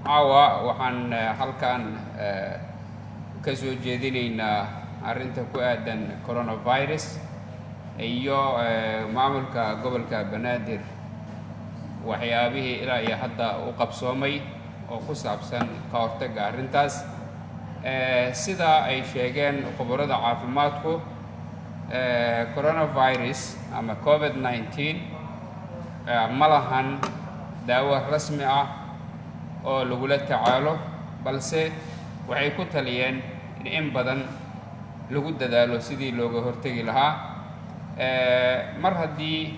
caawa waxaan halkan ka soo jeedinaynaa arrinta ku aadan coronavirus iyo maamulka gobolka Banaadir waxyaabihii ilaa iyo hadda u qabsoomay oo ku saabsan ka hortagga arrintaas. Sida ay sheegeen khubarada caafimaadku, coronavirus ama COVID-19 ma lahan daawo rasmi ah oo lagula tacaalo, balse waxay ku taliyeen in badan lagu dadaalo sidii looga hortagi lahaa. Mar haddii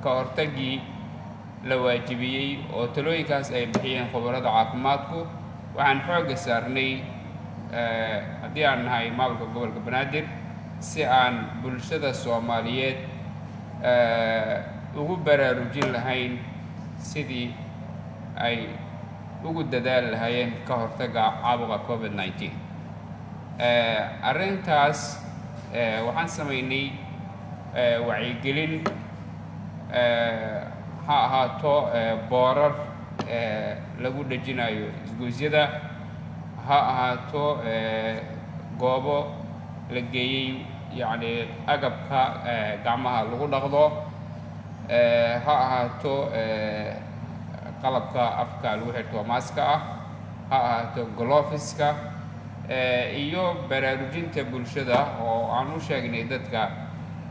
ka hortaggii la waajibiyey oo talooyinkaas ay bixiyeen khubarada caafimaadku, waxaan xoogga saarnay haddii aan nahay maamulka gobolka Banaadir si aan bulshada Soomaaliyeed ugu baraarujin lahayn sidii ay ugu dadaali lahaayeen ka hortagga caabuqa COVID-19. Arrintaas waxaan samaynay wacyigelin, ha ahaato boorar lagu dhejinayo isgoysyada, ha ahaato goobo la geeyey yacni agabka gacmaha lagu dhaqdo, ha ahaato qalabka afka lagu xirto maaska ah, ha ahaato gloveska, iyo baraarujinta bulshada oo aan u sheegnay dadka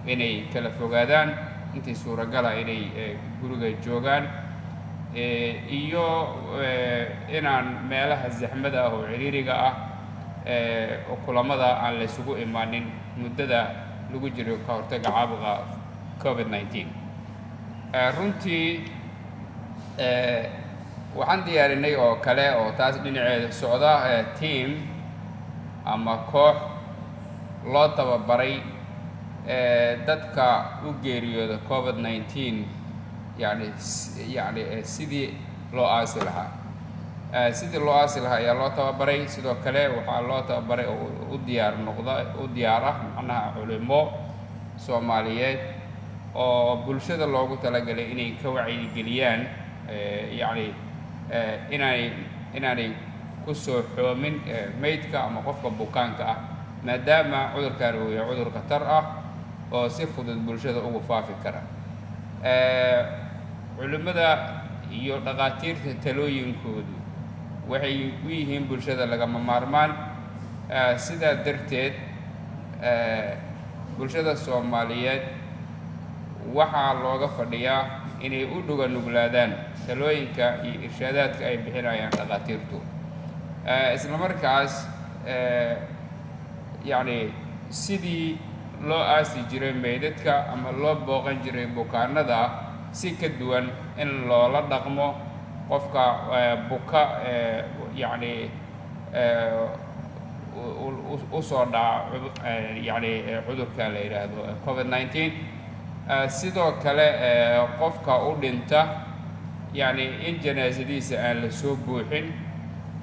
inay kala fogaadaan intii suuragala inay guriga joogaan, iyo inaan meelaha zaxmada ah oo ciriiriga ah oo kulamada aan la isugu imaanin muddada lagu jiro ka hortagga caabuqa COVID-19. Runtii waxaan diyaarinay oo kale oo taas dhinaceeda socda team ama koox loo tababaray dadka u geeriyooda COVID-19 yani sidii loo aasi lahaa. Sidii loo aasi lahaa ayaa loo tababaray. Sidoo kale waxaa loo tababaray oo u diyaar ah macnaha culimo Soomaaliyeed oo bulshada loogu talagalay inay ka wacyigeliyaan inaanay ku soo xoomin meydka ama qofka bukaanka ah, maadaama cudurkan uu yahay cudur khatar ah oo si fudud bulshada ugu faafi kara. Culimada iyo dhaqaatiirta talooyinkoodu waxay u yihiin bulshada lagama maarmaan. Sidaa darteed bulshada Soomaaliyeed waxaa looga fadhiyaa inay u dhuga nuglaadaan talooyinka iyo irshaadaadka ay bixinayaan dhaqaatiirtu, isla markaas sidii loo aasi jiray meydadka ama loo booqan jiray bukaanada si ka duwan in loola dhaqmo qofka buka u soo dhaca cudurka la yidhaahdo COVID-19. Sidoo kale qofka u dhinta in janaasadiisa aan la soo buuxin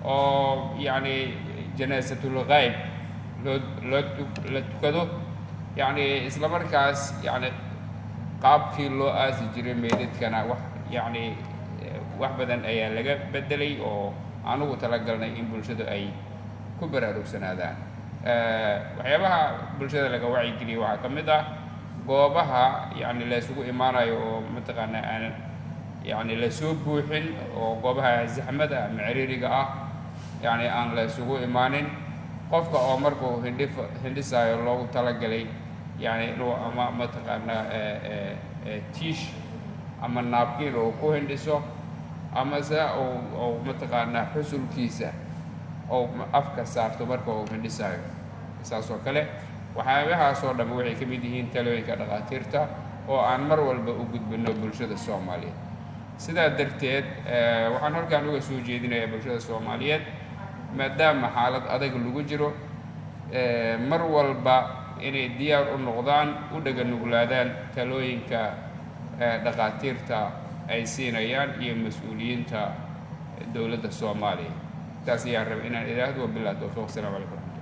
oo janaasatul ghaib la tukado, isla markaas qaabkii loo aasi jiray meydadkana wax badan ayaa laga bedelay oo anugu talagalnay in bulshada ay ku baraarugsanaadaan. Waxyaabaha bulshada laga wacyigeliyo waxaa ka mid ah goobaha la isugu imaanayo oo mataqaana aan la soo buuxin, oo goobaha zaxmada ama ciriiriga ah aan la isugu imaanin. Qofka oo markuu hindhisayo loogu talagalay inuu ama mataqaana tiish ama naabkiin oo ku hindhiso, ama se oo mataqaana xusulkiisa oo afka saarto marka uu hindhisayo. Saas oo kale waxyaabahaas oo dhan waxay ka mid yihiin talooyinka dhaqaatiirta oo aan mar walba u gudbino bulshada Soomaaliyeed. Sidaa darteed waxaan halkan uga soo jeedinayaa bulshada Soomaaliyeed, maadaama xaalad adag lagu jiro, mar walba inay diyaar u noqdaan, u dhaga nuglaadaan talooyinka dhaqaatiirta ay siinayaan iyo mas-uuliyiinta dowladda Soomaaliya. Taas ayaan rabay inaan idhaahdo. Wabillahi tawfiiq. Assalaamu calaykum.